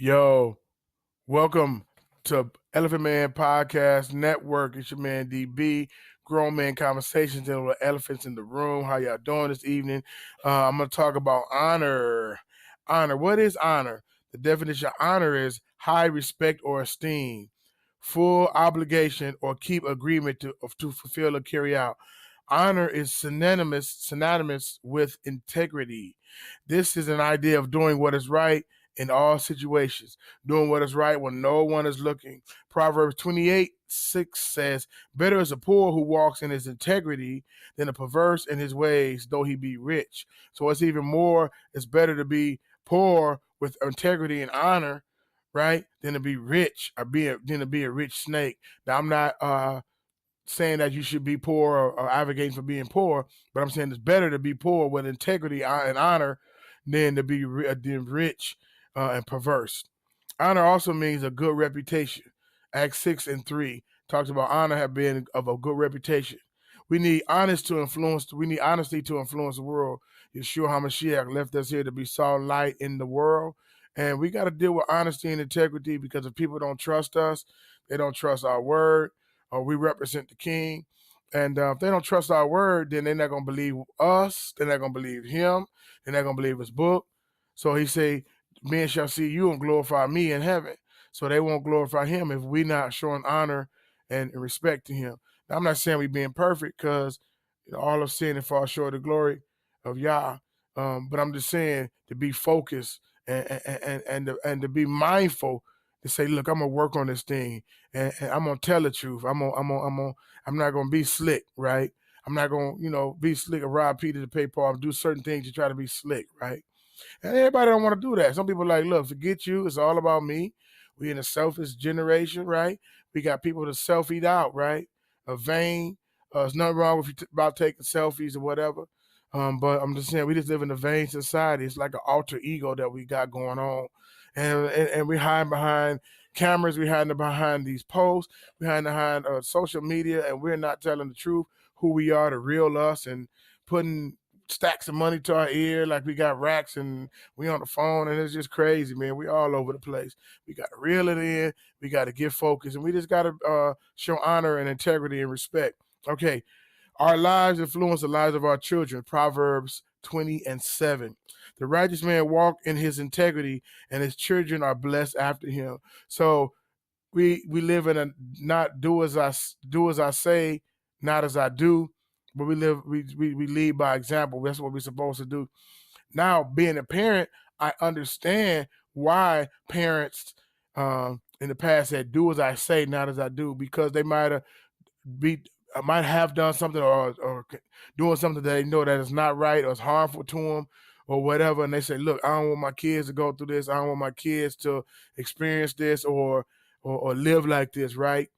Yo, welcome to Elephant Man Podcast Network. It's your man DB. Grown Man Conversations dealing with elephants in the room. How y'all doing this evening? I'm going to talk about honor. Honor. What is honor? The definition of honor is high respect or esteem, full obligation or keep agreement to fulfill or carry out. Honor is synonymous with integrity. This is an idea of doing what is right in all situations, doing what is right when no one is looking. Proverbs 28:6 says, better is a poor who walks in his integrity than a perverse in his ways, though he be rich. So it's better to be poor with integrity and honor, right, than to be rich than to be a rich snake. Now, I'm not saying that you should be poor or advocating for being poor, but I'm saying it's better to be poor with integrity and honor than to be rich and perverse. Honor also means a good reputation. Acts 6:3 talks about honor have been of a good reputation. We need honesty to influence the world. Yeshua HaMashiach left us here to be salt and light in the world. And we got to deal with honesty and integrity, because if people don't trust us, they don't trust our word, or we represent the king. And if they don't trust our word, then they're not going to believe us. They're not going to believe him. They're not going to believe his book. So he say, men shall see you and glorify me in heaven. So they won't glorify him if we're not showing honor and respect to him. Now, I'm not saying we being perfect, because all of sin and fall short of the glory of Yah. But I'm just saying to be focused and to be mindful, to say, look, I'm gonna work on this thing, and I'm gonna tell the truth. I'm not gonna be slick, right? I'm not gonna be slick or rob Peter to pay Paul, do certain things to try to be slick, right? And everybody don't want to do that. Some people are like, look, forget you. It's all about me. We in a selfish generation, right? We got people to selfie out, right? A vain. There's nothing wrong with about taking selfies or whatever. But I'm just saying, we just live in a vain society. It's like an alter ego that we got going on. And we hide behind cameras. We hide behind these posts. We hide behind social media. And we're not telling the truth, who we are, the real us, and putting stacks of money to our ear like we got racks and we on the phone, and it's just crazy, man. We all over the place. We got to reel it in. We got to get focused, and we just got to show honor and integrity and respect. Okay, our lives influence the lives of our children. Proverbs 20:7. The righteous man walk in his integrity, and his children are blessed after him. So we live in a not do as I say, not as I do, but we lead by example. That's what we're supposed to do. Now, being a parent, I understand why parents in the past said, "Do as I say, not as I do," because they might have done something or doing something that they know that is not right or is harmful to them or whatever, and they say, "Look, I don't want my kids to go through this. I don't want my kids to experience this or live like this," right?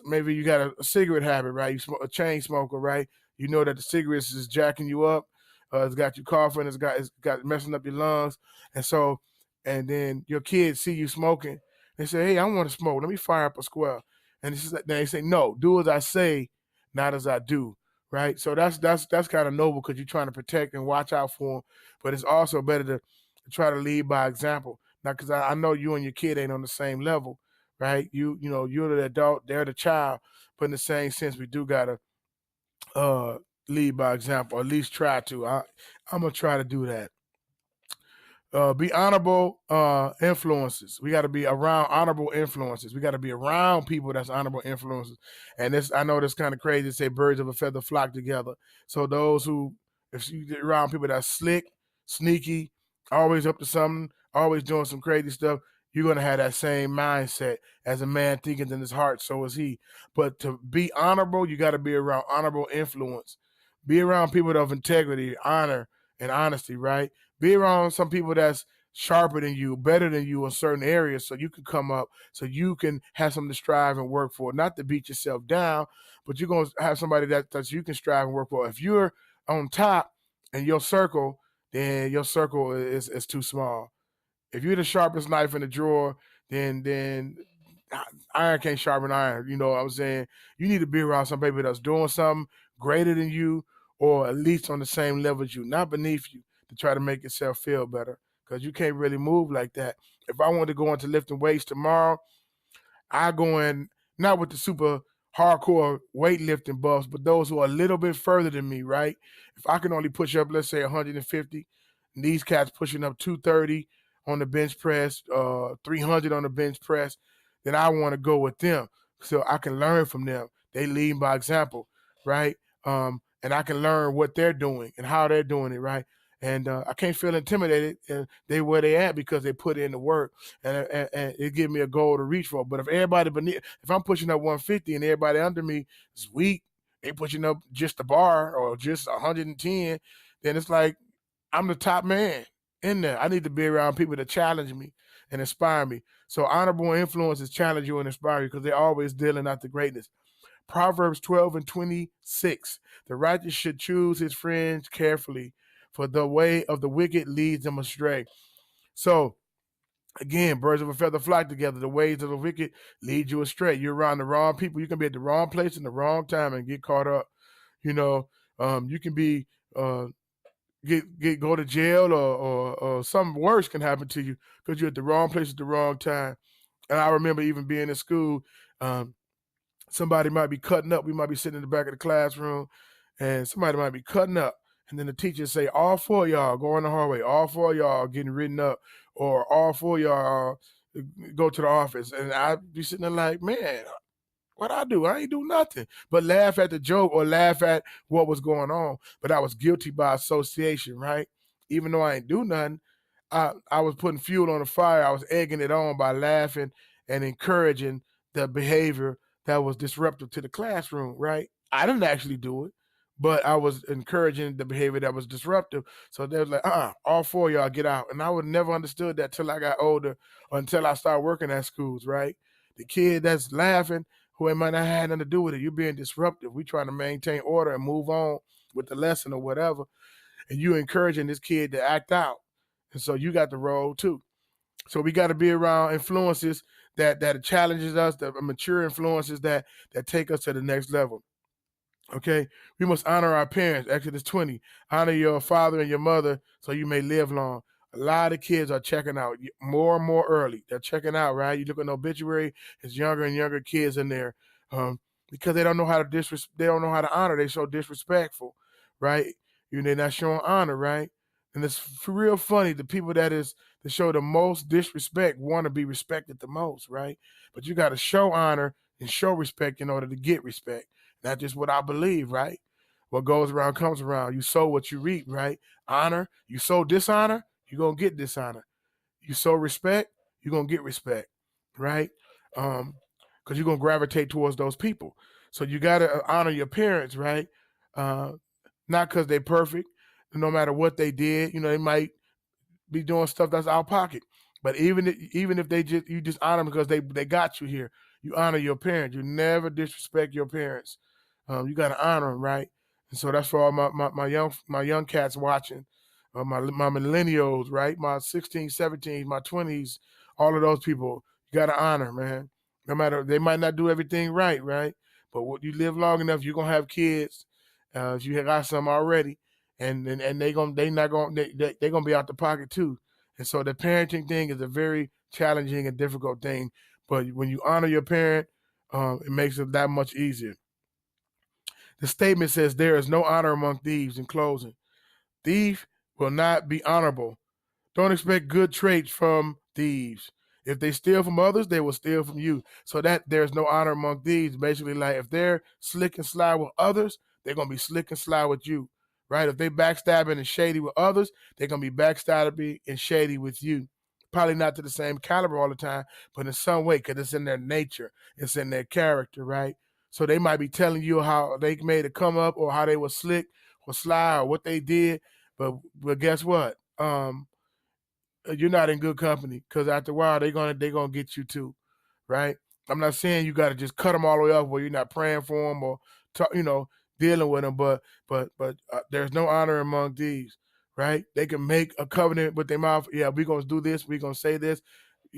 Maybe you got a cigarette habit, right? You smoke a chain smoker, right? You know that the cigarettes is jacking you up. It's got you coughing. It's got messing up your lungs, and then your kids see you smoking. They say, "Hey, I want to smoke. Let me fire up a square." And they say, "No, do as I say, not as I do." Right? So that's kind of noble, because you're trying to protect and watch out for them. But it's also better to try to lead by example. Now, because I know you and your kid ain't on the same level, right? You're the adult, they're the child, but in the same sense, we do gotta lead by example, or at least try to. I'm gonna try to do that. Be honorable influences. We got to be around honorable influences. We got to be around people that's honorable influences. And I know this kind of crazy to say birds of a feather flock together. So those who, if you get around people that's slick, sneaky, always up to something, always doing some crazy stuff, you're going to have that same mindset. As a man thinketh in his heart, so is he. But to be honorable, you got to be around honorable influence. Be around people of integrity, honor, and honesty, right? Be around some people that's sharper than you, better than you in certain areas, so you can come up, so you can have something to strive and work for. Not to beat yourself down, but you're going to have somebody that you can strive and work for. If you're on top in your circle, then your circle is too small. If you're the sharpest knife in the drawer, then iron can't sharpen iron. You know what I'm saying? You need to be around some people that's doing something greater than you, or at least on the same level as you, not beneath you, to try to make yourself feel better. because you can't really move like that. If I wanted to go into lifting weights tomorrow, I go in not with the super hardcore weightlifting buffs, but those who are a little bit further than me, right? If I can only push up, let's say 150, and these cats pushing up 230 on the bench press, 300 on the bench press, then I want to go with them so I can learn from them. They lead by example, right? And I can learn what they're doing and how they're doing it, right? And I can't feel intimidated. And they where they at because they put in the work, and it give me a goal to reach for. But if everybody beneath, if I'm pushing up 150 and everybody under me is weak, they pushing up just the bar or just 110, then it's like I'm the top man in there. I need to be around people that challenge me and inspire me. So honorable influences challenge you and inspire you because they're always dealing out the greatness. Proverbs 12:26. The righteous should choose his friends carefully, for the way of the wicked leads them astray. So, again, birds of a feather flock together. The ways of the wicked lead you astray. You're around the wrong people. You can be at the wrong place in the wrong time and get caught up. You know, you can be go to jail or something worse can happen to you because you're at the wrong place at the wrong time. And I remember even being in school. Somebody might be cutting up. We might be sitting in the back of the classroom, and somebody might be cutting up. And then the teacher say, all four of y'all go in the hallway. All four of y'all getting written up, or all four of y'all go to the office. And I'd be sitting there like, man, what I do? I ain't do nothing but laugh at the joke or laugh at what was going on. But I was guilty by association, right? Even though I ain't do nothing, I was putting fuel on the fire. I was egging it on by laughing and encouraging the behavior that was disruptive to the classroom, right? I didn't actually do it, but I was encouraging the behavior that was disruptive. So they was like, all four of y'all get out. And I would never understood that till I got older or until I started working at schools, right? The kid that's laughing, who it might not have nothing to do with it, you're being disruptive. We trying to maintain order and move on with the lesson or whatever. And you encouraging this kid to act out. And so you got the role too. So we got to be around influences that challenges us, that mature influences that take us to the next level. Okay, we must honor our parents. Exodus 20. Honor your father and your mother so you may live long. A lot of kids are checking out more and more early. They're checking out, right? You look at an obituary, it's younger and younger kids in there because they don't know how to they don't know how to honor. They so disrespectful, right? They're not showing honor, right? And it's real funny. The people that show the most disrespect want to be respected the most, right? But you got to show honor and show respect in order to get respect. That's just what I believe, right? What goes around comes around. You sow what you reap, right? Honor. You sow dishonor, you're going to get dishonor. You sow respect, you're going to get respect, right? Because you're going to gravitate towards those people. So you got to honor your parents, right? Not because they're perfect. No matter what they did, they might be doing stuff that's out of pocket. But even if you just honor them because they got you here, you honor your parents. You never disrespect your parents. You got to honor them, right? And so that's for all my young cats watching, my millennials, right? My 16, 17, my 20s, all of those people, you got to honor, man. No matter, they might not do everything right, right? But what you live long enough, you're gonna have kids. If you got some already, and they're gonna be out the pocket too. And so the parenting thing is a very challenging and difficult thing. But when you honor your parent, it makes it that much easier. The statement says there is no honor among thieves. In closing, thief will not be honorable. Don't expect good traits from thieves. If they steal from others, they will steal from you. So that there's no honor among thieves. Basically, like if they're slick and sly with others, they're gonna be slick and sly with you, right? If they backstabbing and shady with others, they're gonna be backstabbing and shady with you. Probably not to the same caliber all the time, but in some way, because it's in their nature, it's in their character, right? So they might be telling you how they made a come up or how they were slick or sly or what they did, but guess what? You're not in good company because after a while they're gonna get you too, right? I'm not saying you got to just cut them all the way off where you're not praying for them or dealing with them, but there's no honor among thieves, right? They can make a covenant with their mouth. Yeah, we're gonna do this. We're gonna say this.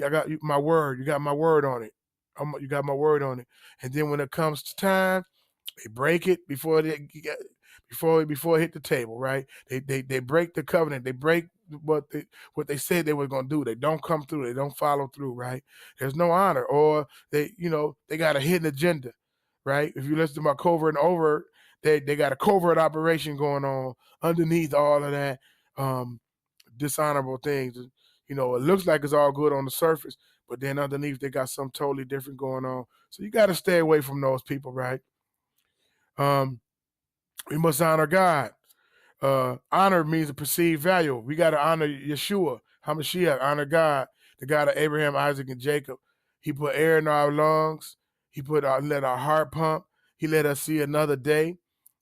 I got my word. You got my word on it. You got my word on it. And then when it comes to time, they break it before it hit the table, right? They break the covenant. They break what they said they were gonna do. They don't come through. They don't follow through. Right? There's no honor, or they got a hidden agenda. Right? If you listen to my covert and overt, they got a covert operation going on underneath all of that dishonorable things. It looks like it's all good on the surface, but then underneath they got something totally different going on. So you got to stay away from those people, right? We must honor God. Honor means a perceived value. We got to honor Yeshua, HaMashiach, honor God, the God of Abraham, Isaac, and Jacob. He put air in our lungs. He let our heart pump. He let us see another day,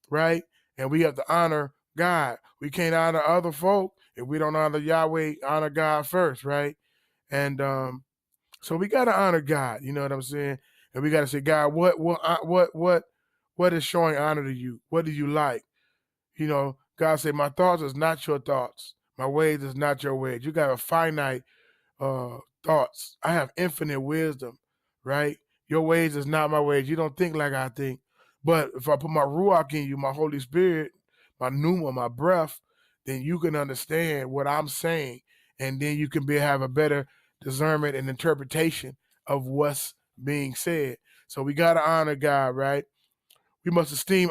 right? And we have to honor God. We can't honor other folk if we don't honor Yahweh, honor God first, right? And so we got to honor God. You know what I'm saying? And we got to say, God, what is showing honor to you? What do you like? God said, my thoughts is not your thoughts. My ways is not your ways. You got a finite thoughts. I have infinite wisdom, right? Your ways is not my ways. You don't think like I think. But if I put my Ruach in you, my Holy Spirit, my Pneuma, my breath, then you can understand what I'm saying. And then you can have a better discernment and interpretation of what's being said. So we got to honor God, right? We must esteem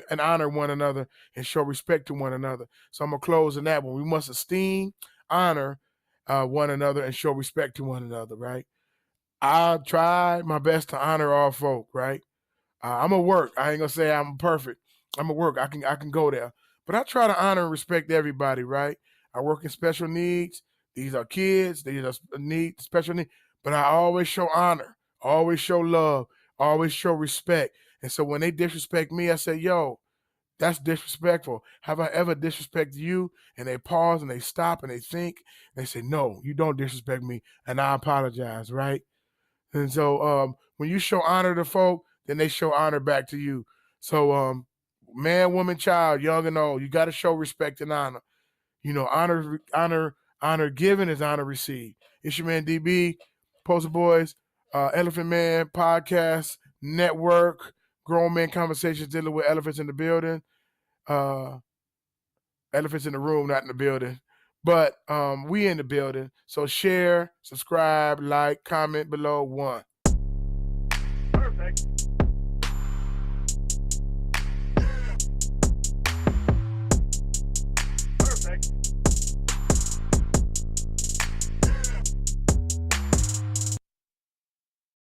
and honor one another and show respect to one another. So I'm going to close on that one. We must esteem, honor one another and show respect to one another, right? I try my best to honor all folk, right? I'm going to work. I ain't going to say I'm perfect. I'm going to work. I can go there. But I try to honor and respect everybody, right? I work in special needs. These are kids. These are special needs. But I always show honor, always show love, always show respect. And so when they disrespect me, I say, yo, that's disrespectful. Have I ever disrespected you? And they pause and they stop and they think. And they say, no, you don't disrespect me. And I apologize, right? And so when you show honor to folk, then they show honor back to you. So man, woman, child, young and old, you got to show respect and honor. Honor given is honor received. It's your man DB, Poster Boys, Elephant Man Podcast Network, Grown Men Conversations dealing with elephants in the building. Elephants in the room, not in the building. But we in the building. So share, subscribe, like, comment below. 1. Perfect.